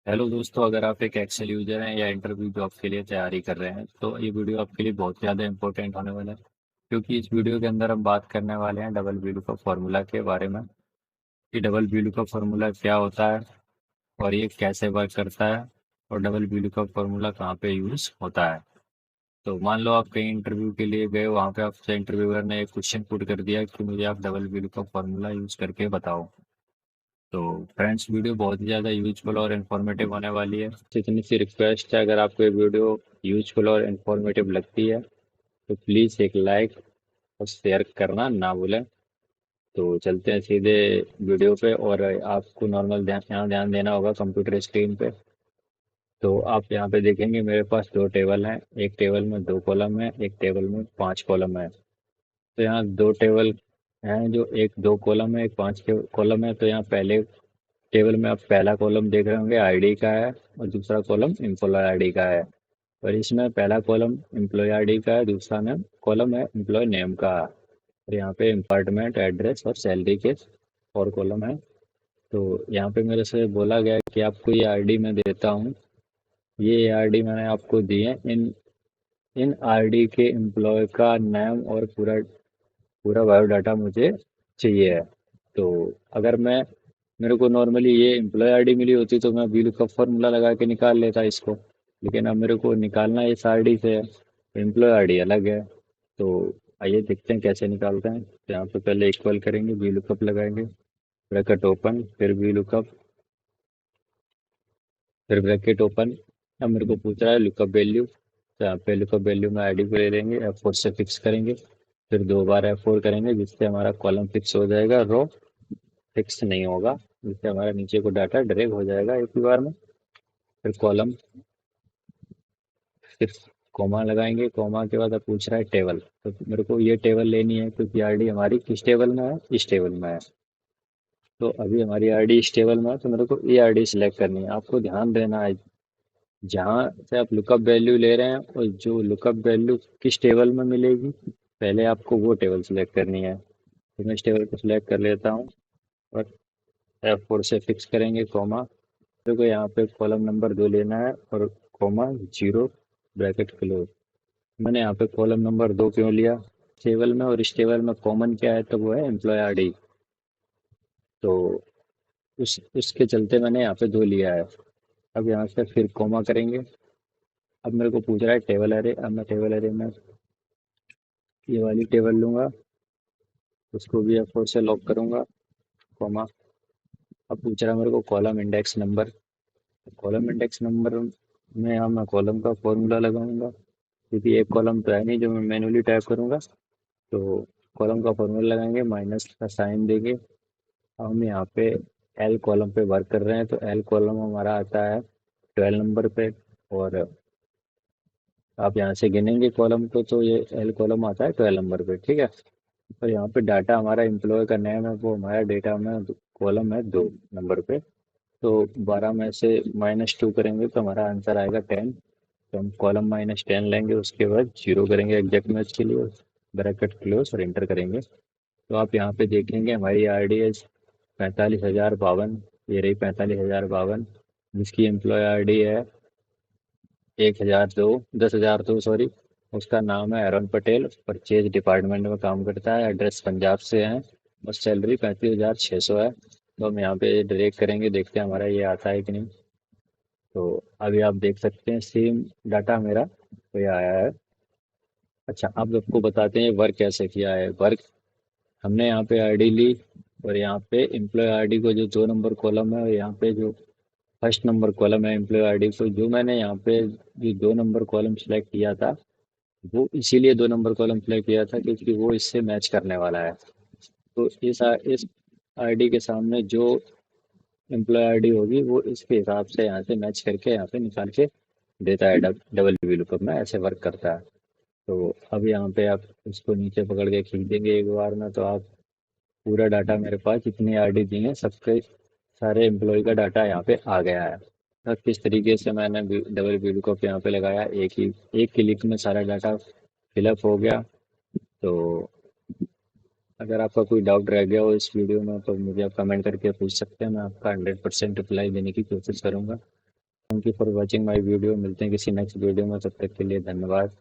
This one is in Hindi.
हेलो दोस्तों, अगर आप एक एक्सेल यूजर हैं या इंटरव्यू जॉब के लिए तैयारी कर रहे हैं तो ये वीडियो आपके लिए बहुत ज़्यादा इंपॉर्टेंट होने वाला है। क्योंकि इस वीडियो के अंदर हम बात करने वाले हैं डबल वैल्यू का फॉर्मूला के बारे में कि डबल वैल्यू का फॉर्मूला क्या होता है और ये कैसे वर्क करता है और डबल वैल्यू का फॉर्मूला कहाँ पे यूज़ होता है। तो मान लो आप कहीं इंटरव्यू के लिए गए, वहाँ पे आपसे इंटरव्यूअर ने एक क्वेश्चन पुट कर दिया कि मुझे आप डबल वैल्यू का फॉर्मूला यूज़ करके बताओ। तो फ्रेंड्स, वीडियो बहुत ही ज़्यादा यूजफुल और इन्फॉर्मेटिव होने वाली है। तो इतनी सी रिक्वेस्ट है, अगर आपको ये वीडियो यूजफुल और इन्फॉर्मेटिव लगती है तो प्लीज़ एक लाइक और शेयर करना ना भूलें। तो चलते हैं सीधे वीडियो पे। और आपको नॉर्मल ध्यान देना होगा कंप्यूटर स्क्रीन पे। तो आप यहाँ पे देखेंगे मेरे पास दो टेबल हैं। एक टेबल में दो कॉलम है, एक टेबल में पांच कॉलम है। तो यहाँ दो टेबल हैं, जो एक दो कॉलम है, एक पांच के कॉलम है। तो यहाँ पहले टेबल में आप पहला कॉलम देख रहे होंगे आईडी का है और दूसरा कॉलम एम्प्लॉय आईडी का है। और इसमें पहला कॉलम एम्प्लॉय आईडी का है, दूसरा नेम कॉलम है एम्प्लॉय नेम का। और यहाँ पे डिपार्टमेंट, एड्रेस और सैलरी के और कॉलम है। तो यहाँ पे मेरे से बोला गया है कि आपको ये आईडी मैं देता हूँ। ये आईडी मैंने आपको दी है। इन इन आईडी के एम्प्लॉय का नाम और पूरा पूरा बायोडाटा मुझे चाहिए है। तो अगर मेरे को नॉर्मली ये एम्प्लॉय आईडी मिली होती तो मैं वी लुकअप फॉर्मूला लगा के निकाल लेता इसको। लेकिन अब मेरे को निकालना इस आईडी से है, एम्प्लॉय आईडी अलग है। तो आइए देखते हैं कैसे निकालते हैं। तो यहाँ पे पहले इक्वल करेंगे, वी लुकअप लगाएंगे, ब्रैकेट ओपन, फिर वी लुकअप, फिर ब्रैकेट ओपन। अब मेरे को पूछ रहा है लुकअप वैल्यू। तो यहाँ पे लुकअप वैल्यू में आईडी को ले लेंगे, F4 से फिक्स करेंगे, फिर दो बार F4 करेंगे जिससे हमारा कॉलम फिक्स हो जाएगा, रो फिक्स नहीं होगा, जिससे हमारा नीचे को डाटा ड्रैग हो जाएगा एक ही बार में। फिर कॉलम, फिर कॉमा लगाएंगे। कॉमा के बाद अब पूछ रहा है टेबल। तो मेरे को ये टेबल लेनी है क्योंकि आईडी हमारी किस टेबल में है, इस टेबल में है। तो अभी हमारी आईडी इस टेबल में है तो मेरे को ये आईडी सिलेक्ट करनी है। आपको ध्यान देना है, जहाँ से आप लुकअप वैल्यू ले रहे हैं और जो लुकअप वैल्यू किस टेबल में मिलेगी, पहले आपको वो टेबल सिलेक्ट करनी है। तो मैं इस टेबल को सिलेक्ट कर लेता हूँ और F4 से फिक्स करेंगे, कॉमा। मेरे को यहाँ पे कॉलम नंबर 2 लेना है और कॉमा 0, ब्रैकेट क्लोज। मैंने यहाँ पे कॉलम नंबर 2 क्यों लिया टेबल में, और इस टेबल में कॉमन क्या है, तो वो है एम्प्लॉय आईडी। तो उसके चलते मैंने यहाँ पे 2 लिया है। अब यहाँ से फिर कॉमा करेंगे। अब मेरे को पूछ रहा है टेबल एरे। अब मैं टेबल एरे में ये वाली टेबल लूंगा, उसको भी F4 से लॉक करूंगा, कॉमा। अब पूछ रहा है मेरे को column index number. Column index number में यहाँ मैं कॉलम का फॉर्मूला लगाऊंगा, क्योंकि एक कॉलम तो है नहीं जो मैं मैन्युअली टाइप करूंगा। तो कॉलम का फॉर्मूला लगाएंगे, माइनस का साइन देंगे। अब हम यहाँ पे एल कॉलम पे वर्क कर रहे हैं तो एल कॉलम हमारा आता है 12 नंबर पे। और आप यहाँ से गिनेंगे कॉलम को तो ये एल कॉलम आता है 12 नंबर पे, ठीक है। और यहाँ पे डाटा हमारा एम्प्लॉय का नेम है, वो हमारा डेटा में कॉलम है 2 नंबर पे। तो 12 में से -2 करेंगे तो हमारा आंसर आएगा 10। तो हम कॉलम -10 लेंगे, उसके बाद 0 करेंगे एग्जैक्ट मैच के लिए, ब्रैकेट क्लोज और एंटर करेंगे। तो आप यहाँ पे देखेंगे हमारी आर डी एस 45,052। ये रही 45,052, जिसकी एम्प्लॉय आर डी है 10,002 सॉरी। उसका नाम है अरुण पटेल, परचेज डिपार्टमेंट में काम करता है, एड्रेस पंजाब से है, और सैलरी 35,600 है। तो हम यहाँ पे ड्रैग करेंगे, देखते हैं हमारा ये आता है कि नहीं। तो अभी आप देख सकते हैं सेम डाटा मेरा तो ये आया है। अच्छा, अब आपको बताते हैं वर्क कैसे किया है। वर्क, हमने यहाँ पे आईडी ली और यहाँ पे एम्प्लॉय आईडी को जो 2 नंबर कॉलम है, और यहाँ पे जो फर्स्ट नंबर कॉलम है एम्प्लॉय आईडी को, जो मैंने यहाँ पे जो 2 नंबर कॉलम सेलेक्ट किया था, वो इसीलिए 2 नंबर कॉलम सेलेक्ट किया था क्योंकि वो इससे मैच करने वाला है। तो इस आईडी के सामने जो एम्प्लॉय आईडी होगी वो इसके हिसाब से यहाँ से मैच करके यहाँ पे निकाल के देता है। डबल वी लुकअप में ऐसे वर्क करता है। तो अब यहाँ पे आप इसको नीचे पकड़ के खींच देंगे एक बार में, तो आप पूरा डाटा मेरे पास जितनी आईडी दी है सबके सारे एम्प्लॉय का डाटा यहाँ पे आ गया है। और किस तरीके से मैंने डबल वी लुकअप यहाँ पे लगाया, एक क्लिक में सारा डाटा फिलअप हो गया। तो अगर आपका कोई डाउट रह गया हो इस वीडियो में तो मुझे आप कमेंट करके पूछ सकते हैं, मैं आपका 100% रिप्लाई देने की कोशिश करूंगा। Thank you for watching my video. मिलते हैं किसी नेक्स्ट वीडियो में, तब तक के लिए धन्यवाद।